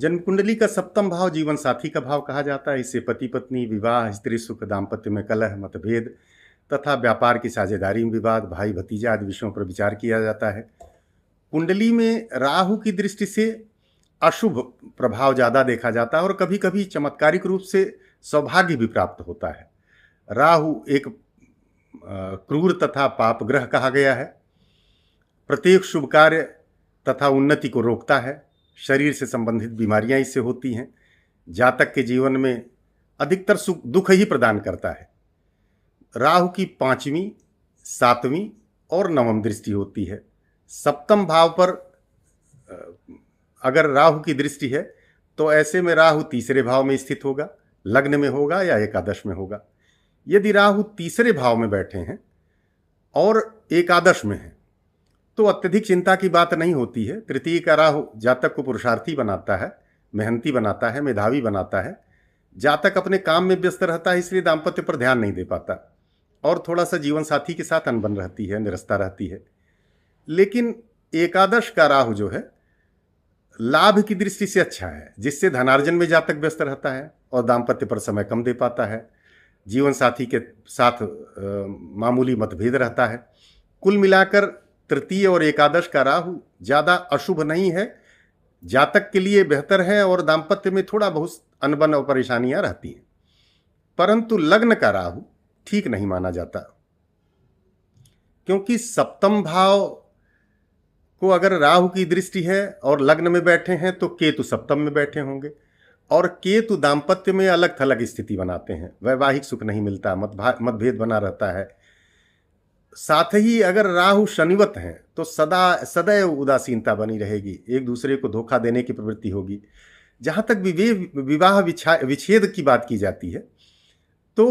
जन्म कुंडली का सप्तम भाव जीवन साथी का भाव कहा जाता है। इससे पति पत्नी, विवाह, स्त्री सुख, दाम्पत्य में कलह, मतभेद तथा व्यापार की साझेदारी में विवाद, भाई भतीजा आदि विषयों पर विचार किया जाता है। कुंडली में राहु की दृष्टि से अशुभ प्रभाव ज़्यादा देखा जाता है और कभी कभी चमत्कारिक रूप से सौभाग्य भी प्राप्त होता है। राहु एक क्रूर तथा पाप ग्रह कहा गया है। प्रत्येक शुभ कार्य तथा उन्नति को रोकता है। शरीर से संबंधित बीमारियां इससे होती हैं। जातक के जीवन में अधिकतर सुख दुख ही प्रदान करता है। राहु की 5वीं, 7वीं और 9वीं दृष्टि होती है। सप्तम भाव पर अगर राहु की दृष्टि है तो ऐसे में राहु तीसरे भाव में स्थित होगा, लग्न में होगा या एकादश में होगा। यदि राहु तीसरे भाव में बैठे हैं और एकादश में हैं तो अत्यधिक चिंता की बात नहीं होती है। तृतीय का राहु जातक को पुरुषार्थी बनाता है, मेहनती बनाता है, मेधावी बनाता है। जातक अपने काम में व्यस्त रहता है, इसलिए दाम्पत्य पर ध्यान नहीं दे पाता और थोड़ा सा जीवन साथी के साथ अनबन रहती है, निरस्ता रहती है। लेकिन एकादश का राहु जो है लाभ की दृष्टि से अच्छा है, जिससे धनार्जन में जातक व्यस्त रहता है और दाम्पत्य पर समय कम दे पाता है। जीवन साथी के साथ मामूली मतभेद रहता है। कुल मिलाकर तृतीय और एकादश का राहु ज़्यादा अशुभ नहीं है, जातक के लिए बेहतर है और दाम्पत्य में थोड़ा बहुत अनबन और परेशानियां रहती हैं। परंतु लग्न का राहु ठीक नहीं माना जाता, क्योंकि सप्तम भाव को अगर राहु की दृष्टि है और लग्न में बैठे हैं तो केतु सप्तम में बैठे होंगे और केतु दाम्पत्य में अलग थलग स्थिति बनाते हैं। वैवाहिक सुख नहीं मिलता, मतभेद बना रहता है। साथ ही अगर राहु शनिवत हैं तो सदैव उदासीनता बनी रहेगी, एक दूसरे को धोखा देने की प्रवृत्ति होगी। जहाँ तक विवाह विच्छेद की बात की जाती है तो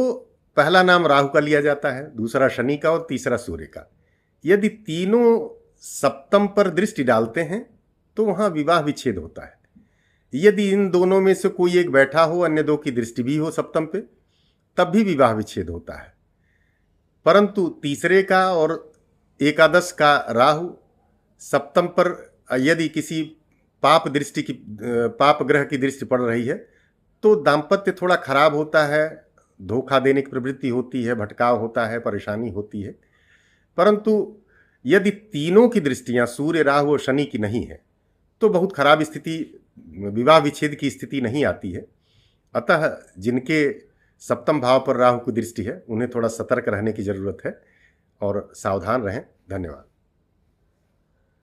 पहला नाम राहु का लिया जाता है, दूसरा शनि का और तीसरा सूर्य का। यदि तीनों सप्तम पर दृष्टि डालते हैं तो वहाँ विवाह विच्छेद होता है। यदि इन दोनों में से कोई एक बैठा हो, अन्य दो की दृष्टि भी हो सप्तम पे, तब भी विवाह विच्छेद होता है। परंतु तीसरे का और एकादश का राहु सप्तम पर यदि किसी पाप ग्रह की दृष्टि पड़ रही है तो दाम्पत्य थोड़ा खराब होता है, धोखा देने की प्रवृत्ति होती है, भटकाव होता है, परेशानी होती है। परंतु यदि तीनों की दृष्टियां सूर्य, राहु और शनि की नहीं है तो बहुत खराब स्थिति, विवाह विच्छेद की स्थिति नहीं आती है। अतः जिनके सप्तम भाव पर राहु की दृष्टि है उन्हें थोड़ा सतर्क रहने की जरूरत है और सावधान रहें। धन्यवाद।